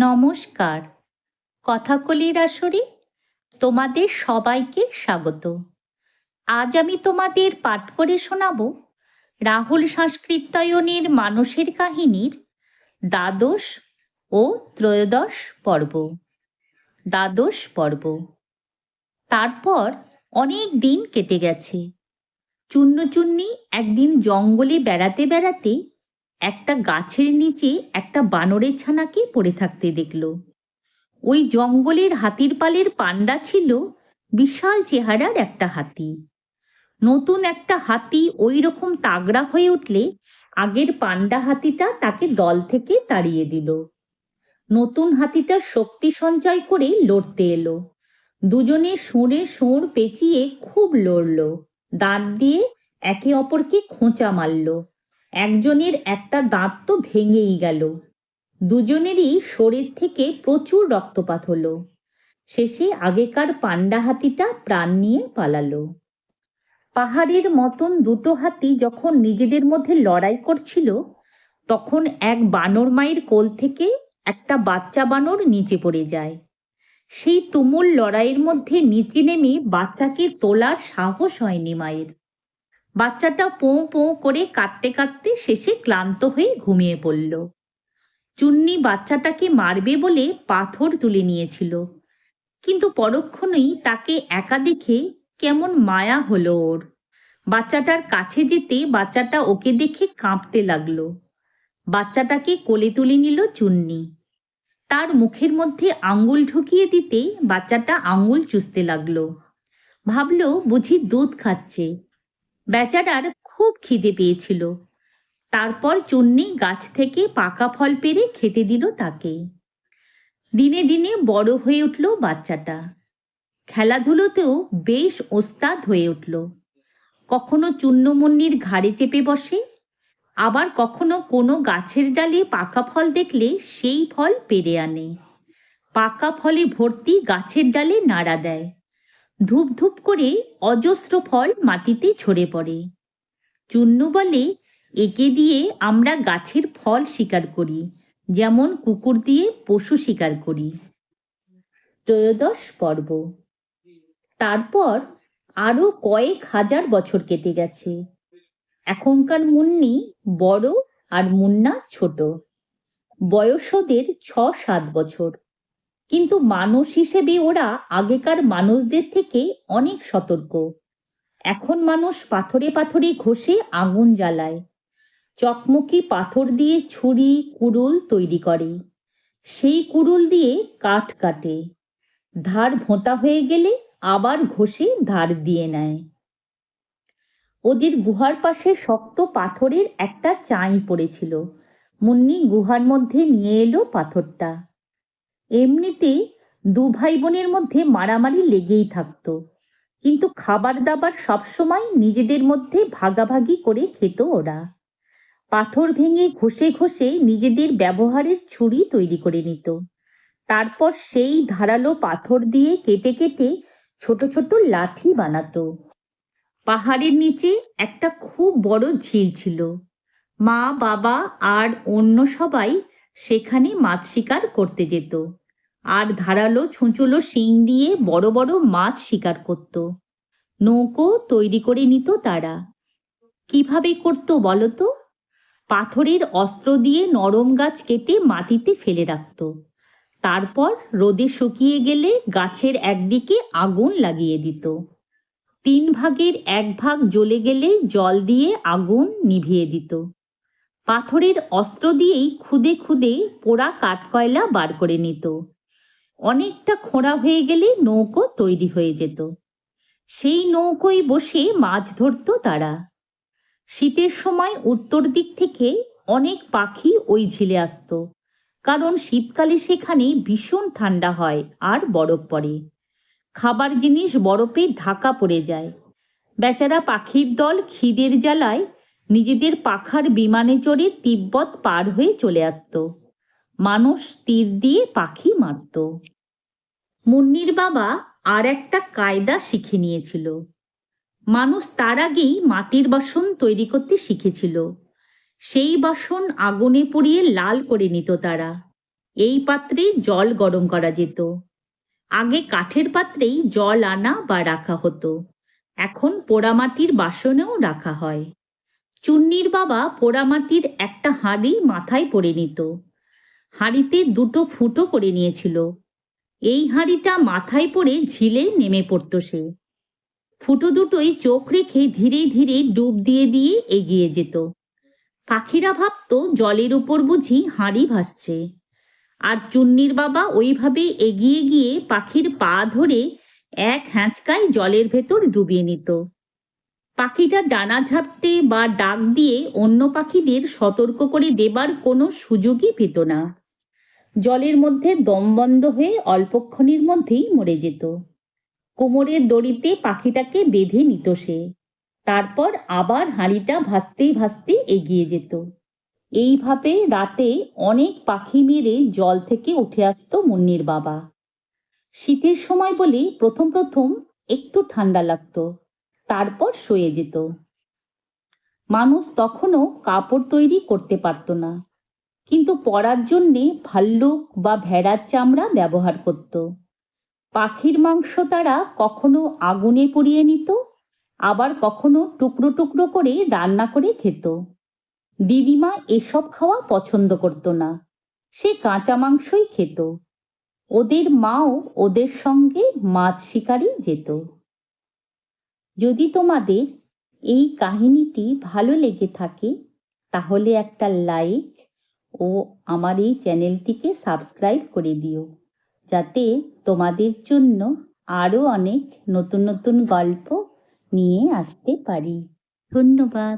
নমস্কার। কথাকলির আসরে তোমাদের সবাইকে স্বাগত। আজ আমি তোমাদের পাঠ করে শোনাব রাহুল সাংস্কৃত্যায়নের মানুষের কাহিনীর দ্বাদশ ও ত্রয়োদশ পর্ব। দ্বাদশ পর্ব। তারপর অনেক দিন কেটে গেছে। চুন্নচুন্নি একদিন জঙ্গলে বেড়াতে বেড়াতে একটা গাছের নিচে একটা বানরের ছানাকে পড়ে থাকতে দেখল। ওই জঙ্গলের হাতির পালের পান্ডা ছিল বিশাল চেহারার একটা হাতি। নতুন একটা হাতি ওই রকম তাগড়া হয়ে উঠলে আগের পান্ডা হাতিটা তাকে দল থেকে তাড়িয়ে দিল। নতুন হাতিটার শক্তি সঞ্চয় করে লড়তে এলো। দুজনে সুঁড়ে সুঁড় পেঁচিয়ে খুব লড়ল। দাঁত দিয়ে একে অপরকে খোঁচা মারল। একজনের একটা দাঁত তো ভেঙেই গেল। দুজনেরই শরীর থেকে প্রচুর রক্তপাত হলো। শেষে আগেকার পান্ডা হাতিটা প্রাণ নিয়ে পালালো। পাহাড়ের মতন দুটো হাতি যখন নিজেদের মধ্যে লড়াই করছিল, তখন এক বানর মায়ের কোল থেকে একটা বাচ্চা বানর নিচে পড়ে যায়। সেই তুমুল লড়াইয়ের মধ্যে নিচে নেমে বাচ্চাকে তোলার সাহস হয়নি মায়ের। বাচ্চাটা পোঁ পোঁ করে কাঁদতে কাঁদতে শেষে ক্লান্ত হয়ে ঘুমিয়ে পড়ল। চুন্নি বাচ্চাটাকে মারবে বলে পাথর তুলে নিয়েছিল, কিন্তু পরক্ষণেই তাকে একা দেখে কেমন মায়া হলো ওর। বাচ্চাটার কাছে যেতে বাচ্চাটা ওকে দেখে কাঁপতে লাগলো। বাচ্চাটাকে কোলে তুলে নিল চুন্নি। তার মুখের মধ্যে আঙ্গুল ঢুকিয়ে দিতে বাচ্চাটা আঙ্গুল চুষতে লাগলো। ভাবলো বুঝি দুধ খাচ্ছে। বেচারার খুব খিদে পেয়েছিল। তারপর চুন্নি গাছ থেকে পাকা ফল পেড়ে খেতে দিল তাকে। দিনে দিনে বড় হয়ে উঠল বাচ্চাটা। খেলাধুলোতেও বেশ ওস্তাদ হয়ে উঠল। কখনো চূর্ণমুন্নির ঘাড়ে চেপে বসে, আবার কখনো কোনো গাছের ডালে পাকা ফল দেখলে সেই ফল পেড়ে আনে। পাকা ফলে ভর্তি গাছের ডালে নাড়া দেয়। ধূপ ধূপ করে অজস্র ফল মাটিতে ঝরে পড়ে। চুন্নু বলে, একে দিয়ে আমরা গাছের ফল শিকার করি, যেমন কুকুর দিয়ে পশু শিকার করি। ত্রয়োদশ পর্ব। তারপর আরো কয়েক হাজার বছর কেটে গেছে। এখনকার মুন্নি বড় আর মুন্না ছোট। বয়স ওদের 6-7 বছর, কিন্তু মানুষ হিসেবে ওরা আগেকার মানুষদের থেকে অনেক সতর্ক। এখন মানুষ পাথরে পাথরে ঘষে আগুন জ্বালায়, চকমকি পাথর দিয়ে ছুরি কুড়ুল তৈরি করে, সেই কুড়ুল দিয়ে কাঠ কাটে। ধার ভোঁতা হয়ে গেলে আবার ঘষে ধার দিয়ে নেয়। ওদের গুহার পাশে শক্ত পাথরের একটা চাই পড়েছিল। মুন্নি গুহার মধ্যে নিয়ে এলো পাথরটা। এমনিতে দু ভাই বোনের মধ্যে মারামারি লেগেই থাকতো, কিন্তু খাবার দাবার সবসময় নিজেদের মধ্যে ভাগাভাগি করে খেত ওরা। পাথর ভেঙে ঘষে ঘষে নিজেদের ব্যবহারের ছুরি তৈরি করে নিত। তারপর সেই ধারালো পাথর দিয়ে কেটে কেটে ছোট ছোট লাঠি বানাতো। পাহাড়ের নিচে একটা খুব বড় ঝিল ছিল। মা বাবা আর অন্য সবাই সেখানে মাছ শিকার করতে যেত, আর ধারালো ছুঁচুলো শিং দিয়ে বড় বড় মাছ শিকার করত। নৌকো তৈরি করে নিত তারা। কিভাবে করতো বলতো? পাথরের অস্ত্র দিয়ে নরম গাছ কেটে মাটিতে ফেলে রাখত। তারপর রোদে শুকিয়ে গেলে গাছের একদিকে আগুন লাগিয়ে দিত। 3 ভাগের 1 ভাগ জ্বলে গেলে জল দিয়ে আগুন নিভিয়ে দিত। পাথরের অস্ত্র দিয়েই খুদে খুদে পোড়া কাঠকয়লা বার করে নিত। অনেকটা খোঁড়া হয়ে গেলে নৌকো তৈরি হয়ে যেত। সেই নৌকোয় বসে মাছ ধরত তারা। শীতের সময় উত্তর দিক থেকে অনেক পাখি ওই ঝিলে আসতো, কারণ শীতকালে সেখানে ভীষণ ঠান্ডা হয় আর বরফ পড়ে। খাবার জিনিস বরফে ঢাকা পড়ে যায়। বেচারা পাখির দল খিদের জ্বালায় নিজেদের পাখার বিমানে চড়ে তিব্বত পার হয়ে চলে আসতো। মানুষ তীর দিয়ে পাখি মারত। মুন্নির বাবা আর একটা কায়দা শিখে নিয়েছিল। মানুষ তার আগেই মাটির বাসন তৈরি করতে শিখেছিল। সেই বাসন আগুনে পুড়িয়ে লাল করে নিত তারা। এই পাত্রে জল গরম করা যেত। আগে কাঠের পাত্রেই জল আনা বা রাখা হতো, এখন পোড়ামাটির বাসনেও রাখা হয়। চুন্নির বাবা পোড়ামাটির একটা হাঁড়ি মাথায় পরে নিত। হাঁড়িতে দুটো ফুটো করে নিয়েছিল। এই হাঁড়িটা মাথায় পরে ঝিলে নেমে পড়ত সে। ফুটো দুটোই চোখ রেখে ধীরে ধীরে ডুব দিয়ে দিয়ে এগিয়ে যেত। পাখিরা ভাবত জলের উপর বুঝি হাঁড়ি ভাসছে। আর চুন্নির বাবা ওইভাবে এগিয়ে গিয়ে পাখির পা ধরে এক হ্যাঁচকায় জলের ভেতর ডুবিয়ে নিত। পাখিটা ডানা ঝাপটে বা ডাক দিয়ে অন্য পাখিদের সতর্ক করে দেবার কোনো সুযোগই পেত না। জলের মধ্যে দম বন্ধ হয়ে অল্পক্ষণের মধ্যেই মরে যেত। কোমরের দড়িতে পাখিটাকে বেঁধে নিত সে। তারপর আবার হাঁড়িটা ভাসতে ভাসতে এগিয়ে যেত। এইভাবে রাতে অনেক পাখি মেরে জল থেকে উঠে আসতো মুন্নির বাবা। শীতের সময় বলে প্রথম প্রথম একটু ঠান্ডা লাগতো, তারপর সয়ে যেত। মানুষ তখনও কাপড় তৈরি করতে পারত না, কিন্তু পরার জন্যে ভাল্লুক বা ভেড়ার চামড়া ব্যবহার করত। পাখির মাংস তারা কখনো আগুনে পুড়িয়ে নিত, আবার কখনো টুকরো টুকরো করে রান্না করে খেত। দিদিমা এসব খাওয়া পছন্দ করত না, সে কাঁচা মাংসই খেত। ওদের মাও ওদের সঙ্গে মাছ শিকারে যেত। যদি তোমাদের এই কাহিনীটি ভালো লেগে থাকে তাহলে একটা লাইক ও আমার এই চ্যানেলটিকে সাবস্ক্রাইব করে দিও, যাতে তোমাদের জন্য আরও অনেক নতুন নতুন গল্প নিয়ে আসতে পারি। ধন্যবাদ।